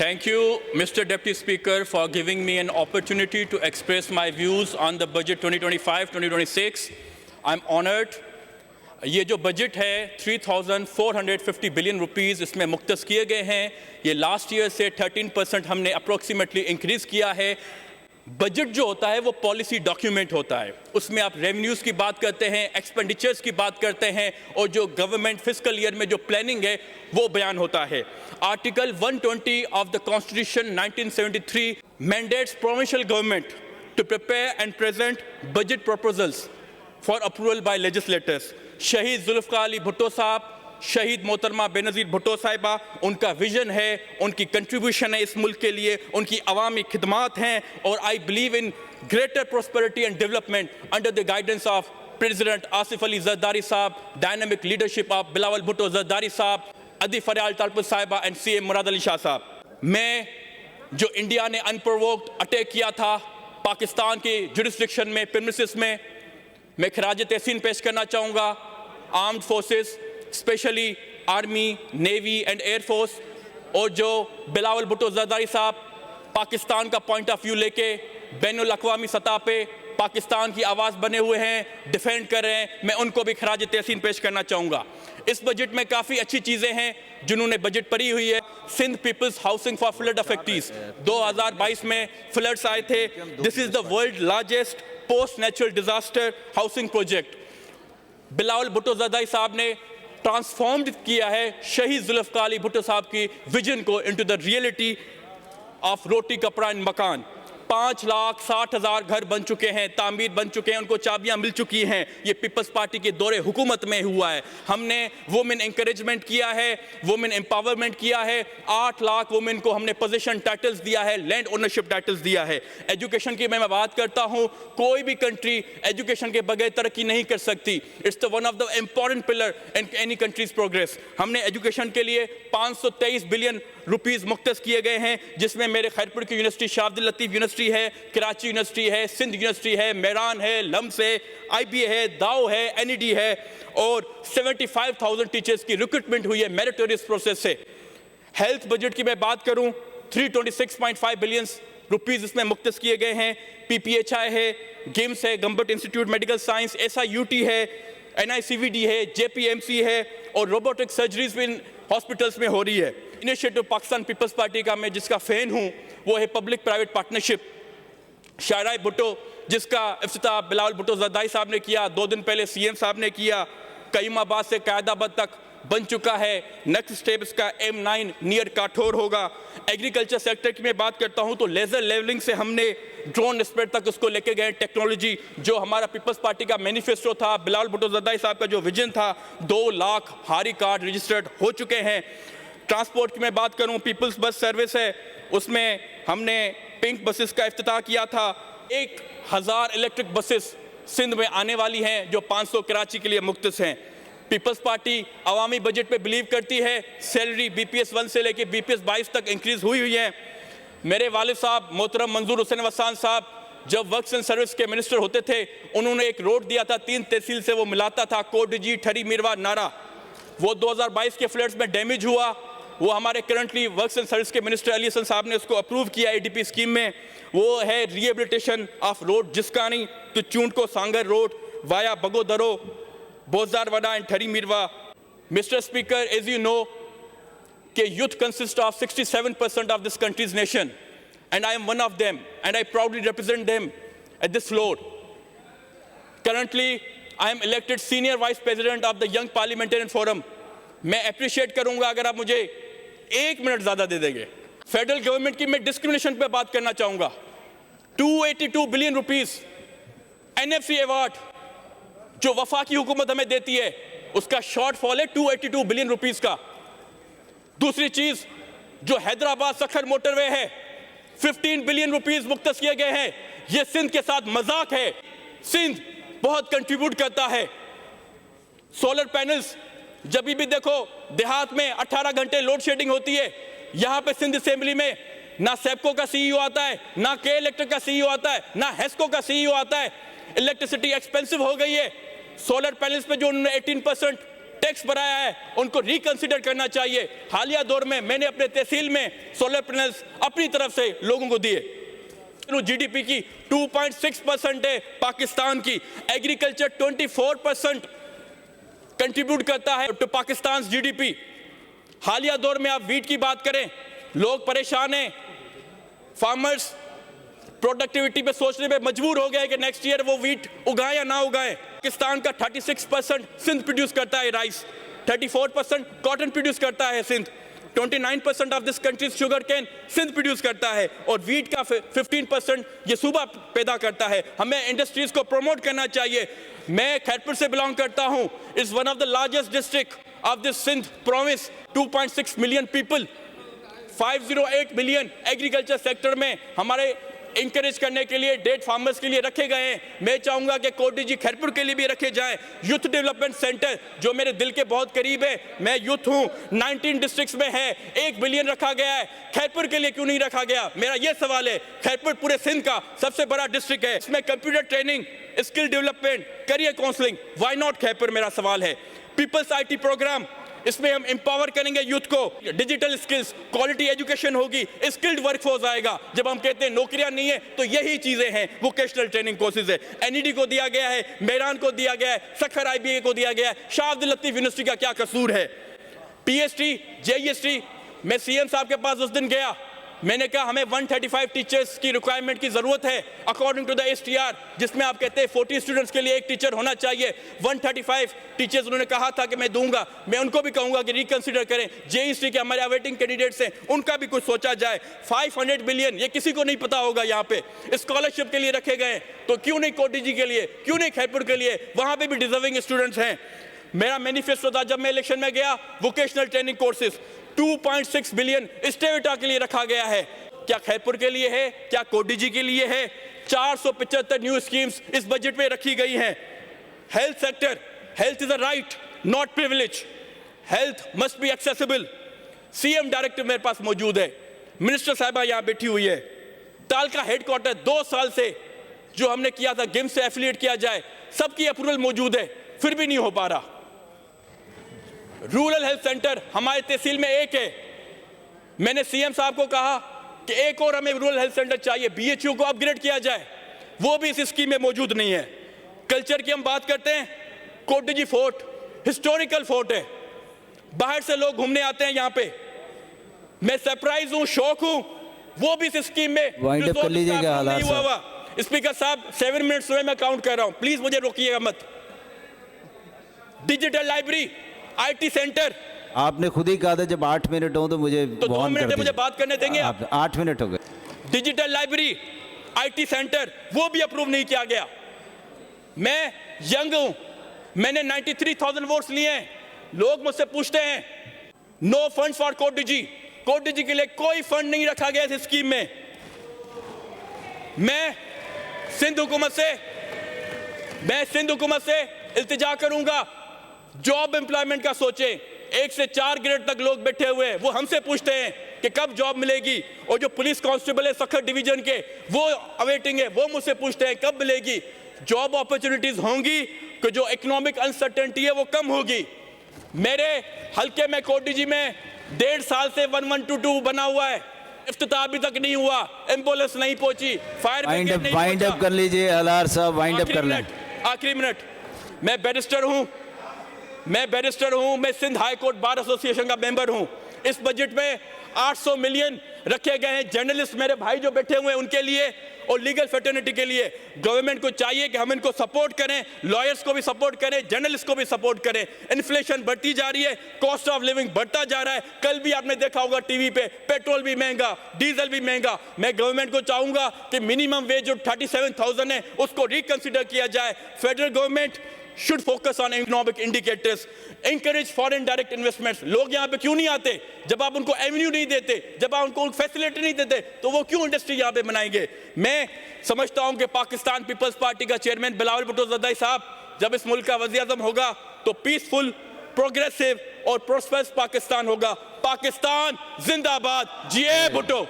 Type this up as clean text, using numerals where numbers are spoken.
Thank you, Mr. Deputy Speaker, for giving me an opportunity to express my views on the budget 2025-2026. I'm honored. ये जो budget है 3,450 billion rupees इसमें मुख्तस किए गए हैं। ये लास्ट ईयर से 13% हमने अप्रोक्सीमेटली इंक्रीज़ किया है। बजट जो होता है वो पॉलिसी डॉक्यूमेंट होता है, उसमें आप रेवेन्यूज़ की बात करते हैं, एक्सपेंडिचर्स की बात करते हैं और जो गवर्नमेंट फिस्कल ईयर में जो प्लानिंग है वो बयान होता है। Article 120 of the constitution 1973 mandates provincial government to prepare and present budget proposals for approval by legislators. Shaheed Zulfikar Ali Bhutto साहब, शहीद मोहतरमा बेनज़ीर भुट्टो साहिबा, उनका विजन है, उनकी कंट्रीब्यूशन है इस मुल्क के लिए, उनकी अवामी खिदमात हैं और I believe in greater prosperity and development under the guidance of president Asif Ali Zardari sahab, dynamic leadership of Bilawal Bhutto Zardari sahab, Adi Faryal Talpur sahiba and CM Murad Ali Shah sahab. मैं जो इंडिया ने अनप्रोवोक्ड अटैक किया था पाकिस्तान के जुरिस्डिक्शन में, प्रीमिसेस में, मैं खराज तहसीन पेश करना चाहूँगा armed forces, specially army, navy and air force, और जो बिलावल भुट्टो जरदारी साहब पाकिस्तान का पॉइंट ऑफ व्यू लेके बैनुल अक़वामी सतह पे पाकिस्तान की आवाज़ बने हुए हैं, डिफेंड कर रहे हैं, मैं उनको भी खराज तहसीन पेश करना चाहूँगा। इस बजट में काफ़ी अच्छी चीज़ें हैं जिन्होंने बजट पढ़ी हुई है। Sindh peoples housing for flood affectees 2022 में फ्लड्स आए थे। This is the world largest post natural disaster housing project. Bilawal Bhutto Zardari साहब ने ट्रांसफॉर्म्ड किया है शहीद जुल्फ़िकार अली भुट्टो साहब की विजन को इनटू द रियलिटी ऑफ रोटी कपड़ा एंड मकान। 5,60,000 घर बन चुके हैं, तामीर बन चुके हैं, उनको चाबियां मिल चुकी हैं। ये पीपल्स पार्टी के दौरे हुकूमत में हुआ है। हमने वुमेन इंकरेजमेंट किया है, वुमेन एम्पावरमेंट किया है, 8 लाख वुमेन को हमने पोजीशन टाइटल्स दिया है, लैंड ओनरशिप टाइटल्स दिया है। एजुकेशन की मैं बात करता हूँ, कोई भी कंट्री एजुकेशन के बगैर तरक्की नहीं कर सकती। It's the one of the important pillar in any countries progress. हमने एजुकेशन के लिए 523 बिलियन रुपीस मुख्तस किए गए हैं, जिसमें मेरे खैरपुर की यूनिवर्सिटी, शाह अब्दुल लतीफ़ यूनिवर्सिटी है, कराची यूनिवर्सिटी है, सिंध यूनिवर्सिटी है, मेरान है, लम्स है, IBA है, दाओ है, NED है, और 75,000 टीचर्स की रिक्रूटमेंट हुई है मेरिटोरियस प्रोसेस से। हेल्थ बजट की मैं बात करूं, 326.5 बिलियन रुपीस इसमें मुख्तस किए गए हैं। PPHI है, GIMS है, government institute medical science, SIUT है, NICVD है, JPMC है, और रोबोटिक सर्जरीज भी हॉस्पिटल्स में हो रही है। इनिशिएटिव पाकिस्तान पीपल्स पार्टी का मैं जिसका फ़ैन हूँ वो है पब्लिक प्राइवेट पार्टनरशिप। शाहराय भुट्टो जिसका इफ्तिताह बिलावल भुट्टो जरदारी साहब ने किया, 2 दिन पहले CM साहब ने किया, कईमाबाद से कायदाबाद तक बन चुका है। नेक्स्ट स्टेप इसका M9 नियर काठोर होगा। एग्रीकल्चर सेक्टर की मैं बात करता हूं तो लेज़र लेवलिंग से हमने ड्रोन स्प्रेड तक उसको लेके गए। टेक्नोलॉजी जो हमारा पीपल्स पार्टी का मैनिफेस्टो था, बिलावल भुट्टो जरदारी साहब का जो विजन था, 2 लाख हारी कार्ड रजिस्टर्ड हो चुके हैं। ट्रांसपोर्ट की मैं बात करूं, पीपल्स बस सर्विस है, उसमें हमने पिंक बसेस का इफ्तिताह किया था। 1,000 इलेक्ट्रिक बसेस सिंध में आने वाली हैं जो 500 कराची के लिए मुख्तस हैं। पीपल्स पार्टी अवामी बजट पे बिलीव करती है। सैलरी BPS 1 से लेके BPS 22 तक इंक्रीज़ हुई है। मेरे वालिद साहब मोहतरम मंजूर हुसैन वसान साहब जब वर्क्स एंड सर्विस के मिनिस्टर होते थे, उन्होंने एक रोड दिया था, 3 तहसील से वो मिलाता था, कोटजी, ठरी, मीरवा, नारा। वो 2022 के फ्लड्स में डैमेज हुआ। वो हमारे करंटली वर्क्स एंड सर्विस के मिनिस्टर अली हसन साहब ने उसको अप्रूव किया ADP स्कीम में। वो है rehabilitation of road Jiskani to Chuntko Sanghar road via Bagodaro, Bozar Wada and Thari Mirwah. Mister speaker, as you know कि youth consist of 67% of this country's nation and I am one of them and I proudly represent them at this floor. Currently I am elected senior vice president of the young parliamentarian forum. मैं appreciate करूंगा अगर आप मुझे 1 minute ज्यादा दे देंगे। Federal government की मैं discrimination पे बात करना चाहूंगा। 282 बिलियन रुपीस NFC अवार्ड जो वफाकी हुकूमत हमें देती है, उसका शॉर्टफॉल है 282 बिलियन रुपीस का। दूसरी चीज जो हैदराबाद सखर मोटरवे है, 15 बिलियन रुपीस मुख्तस किए गए हैं। यह सिंध के साथ मजाक है। सिंध बहुत कंट्रीब्यूट करता है। सोलर पैनल्स, जब भी देखो देहात में 18 घंटे लोड शेडिंग होती है, यहां पे सिंध असेंबली में ना सेप्को का CEO आता है, ना के इलेक्ट्रिक का CEO आता है, ना हेस्को का CEO आता है। इलेक्ट्रिसिटी एक्सपेंसिव हो गई है। सोलर पैनल्स पे जो उन्होंने 18% टैक्स बढ़ाया है उनको रिकंसिडर करना चाहिए। हालिया दौर में मैंने अपने तहसील में सोलर पैनल्स अपनी तरफ से लोगों को दिए। जीडीपी की 2.6% है पाकिस्तान की, एग्रीकल्चर 24% कंट्रीब्यूट करता है टू पाकिस्तान जीडीपी। हालिया दौर में आप वीट की बात करें, लोग परेशान हैं, फार्मर्स प्रोडक्टिविटी पे सोचने पे मजबूर हो गए कि नेक्स्ट ईयर वो वीट उगाएं या ना उगाएं। पाकिस्तान का 36% सिंध प्रोड्यूस करता है राइस, 34% कॉटन प्रोड्यूस करता है Sindh, 29% of this countries sugar cane Sindh produce करता है, और वीट का 15% ये सूबा पैदा करता है। हमें इंडस्ट्रीज को प्रमोट करना चाहिए। मैं खैरपुर से बिलोंग करता हूं, is one of the largest district of this Sindh province, 2.6 million people, 508 million agriculture sector में हमारे इंकरेज करने के लिए डेट फार्मर्स के लिए रखे गए हैं। मैं चाहूंगा कि कोटी जी खैरपुर के लिए भी रखे जाएं। यूथ डेवलपमेंट सेंटर जो मेरे दिल के बहुत करीब है, मैं यूथ हूं, 19 डिस्ट्रिक्ट्स में है, 1 बिलियन रखा गया है, खैरपुर के लिए क्यों नहीं रखा गया? मेरा यह सवाल है। खैरपुर पूरे सिंध का सबसे बड़ा डिस्ट्रिक्ट है, इसमें computer training, skill development, career counselling, why not Khairpur? मेरा सवाल है। पीपल्स आईटी प्रोग्राम, इसमें हम एम्पावर करेंगे यूथ को, डिजिटल स्किल्स, क्वालिटी एजुकेशन होगी, स्किल्ड वर्कफोर्स आएगा। जब हम कहते हैं नौकरियां नहीं है तो यही चीजें हैं, वोकेशनल ट्रेनिंग कोर्सेज है। एनईडी को दिया गया है, मेहरान को दिया गया है, सखर आईबीए को दिया गया है, शाह अब्दुल लतीफ यूनिवर्सिटी का क्या कसूर है? पीएचडी, जेईएसटी, मैं सीएम साहब के पास उस दिन गया, मैंने कहा हमें 135 टीचर्स की रिक्वायरमेंट की जरूरत है अकॉर्डिंग टू द एसटीआर, जिसमें आप कहते हैं 40 स्टूडेंट्स के लिए एक टीचर होना चाहिए। 135 टीचर्स उन्होंने कहा था कि मैं दूंगा। मैं उनको भी कहूंगा कि रिकंसिडर करें। जेईसी के हमारे अवेटिंग कैंडिडेट्स हैं, उनका भी कुछ सोचा जाए। 500 बिलियन, ये किसी को नहीं पता होगा यहाँ पे, स्कॉलरशिप के लिए रखे गए, तो क्यों नहीं कोटी जी के लिए, क्यों नहीं खैरपुर के लिए? वहां पे भी डिजर्विंग स्टूडेंट्स हैं। मेरा मैनिफेस्टो था जब मैं इलेक्शन में गया, वोकेशनल ट्रेनिंग कोर्सेज 2.6 बिलियन स्टेविटा के लिए रखा गया है। क्या खैरपुर के लिए है? क्या कोटी जी के लिए है? 475 न्यू स्कीम्स इस बजट में रखी गई हैं। Health sector, health is a right not privilege, health must be accessible. CM directive मेरे पास मौजूद है, मिनिस्टर साहिबा यहाँ बैठी हुई है। ताल का हेडक्वार्टर 2 साल से जो हमने किया था गेम से एफिलिएट किया जाए, सबकी अप्रूवल मौजूद है, फिर भी नहीं हो पा रहा। रूरल हेल्थ सेंटर हमारे तहसील में एक है, मैंने सीएम साहब को कहा कि एक और हमें रूरल हेल्थ सेंटर चाहिए, बीएचयू को अपग्रेड किया जाए, वो भी इस स्कीम में मौजूद नहीं है। कल्चर की हम बात करते हैं, कोटी जी फोर्ट हिस्टोरिकल फोर्ट है, बाहर से लोग घूमने आते हैं यहाँ पे, मैं सरप्राइज हूं, शौक हूं, वो भी इस स्कीम में नहीं हुआ। स्पीकर साहब 7 मिनट्स में मैं काउंट कर रहा हूं, प्लीज मुझे रोकिएगा मत। डिजिटल लाइब्रेरी, आईटी सेंटर, आपने खुद ही कहा था जब 8 मिनट हो तो मुझे तो 2 मिनट मुझे बात करने देंगे आप? 8 मिनट हो गए। डिजिटल लाइब्रेरी, आईटी सेंटर, वो भी अप्रूव नहीं किया गया। मैं यंग हूं, मैंने 93,000 वोट्स लिए हैं। लोग मुझसे पूछते हैं नो फंड्स फॉर कोटी जी, कोटी जी के लिए कोई फंड नहीं रखा गया इस स्कीम में। मैं सिंध हुकूमत से इल्तिजा करूंगा, जॉब एम्प्लॉयमेंट का सोचें। 1 से 4 ग्रेड तक लोग बैठे हुए हैं, वो हमसे पूछते हैं कि कब जॉब मिलेगी, और जो पुलिस कांस्टेबल है सखर डिवीजन के, वो अवेटिंग है, वो मुझसे पूछते हैं कब मिलेगी। जॉब अपॉर्चुनिटीज होंगी कि जो इकोनॉमिक अनसर्टेनिटी है वो कम होगी। मेरे हल्के में कोटी जी में 1.5 साल से 1122 बना हुआ है, इफ्तिताह अभी तक नहीं हुआ, एम्बुलेंस नहीं पहुंची, फायर ब्रिगेड नहीं वाइंड अप कर लीजिए अलार साहब, वाइंड अप कर लें। आखिरी मिनट, मैं बैरिस्टर हूं, मैं Sindh high court bar association का मेंबर हूं। इस बजट में 800 मिलियन रखे गए हैं जर्नलिस्ट मेरे भाई जो बैठे हुए हैं उनके लिए और लीगल फैटर्निटी के लिए। गवर्नमेंट को चाहिए कि हम इनको सपोर्ट करें, लॉयर्स को भी सपोर्ट करें, जर्नलिस्ट को भी सपोर्ट करें। इन्फ्लेशन बढ़ती जा रही है, कॉस्ट ऑफ लिविंग बढ़ता जा रहा है। कल भी आपने देखा होगा टीवी पे, पेट्रोल भी महंगा, डीजल भी महंगा। मैं गवर्नमेंट को चाहूंगा कि मिनिमम वेज जो 37,000 है उसको रिकंसिडर किया जाए। Federal government should focus on economic indicators, encourage foreign direct investments। लोग यहाँ पे क्यों नहीं आते? जब आप उनको एवेन्यू नहीं देते, जब आप उनको फैसिलिटी नहीं देते, तो वो क्यों इंडस्ट्री यहाँ पे बनाएंगे? मैं समझता हूँ कि पाकिस्तान पीपल्स पार्टी का चेयरमैन बिलावल भुट्टो ज़रदारी साहब जब इस मुल्क का वज़ीर-ए-आज़म होगा तो पीसफुल, प्रोग्रेसिव और प्रोस्पेरस पाकिस्तान होगा। पाकिस्तान जिंदाबाद, जिए भुट्टो।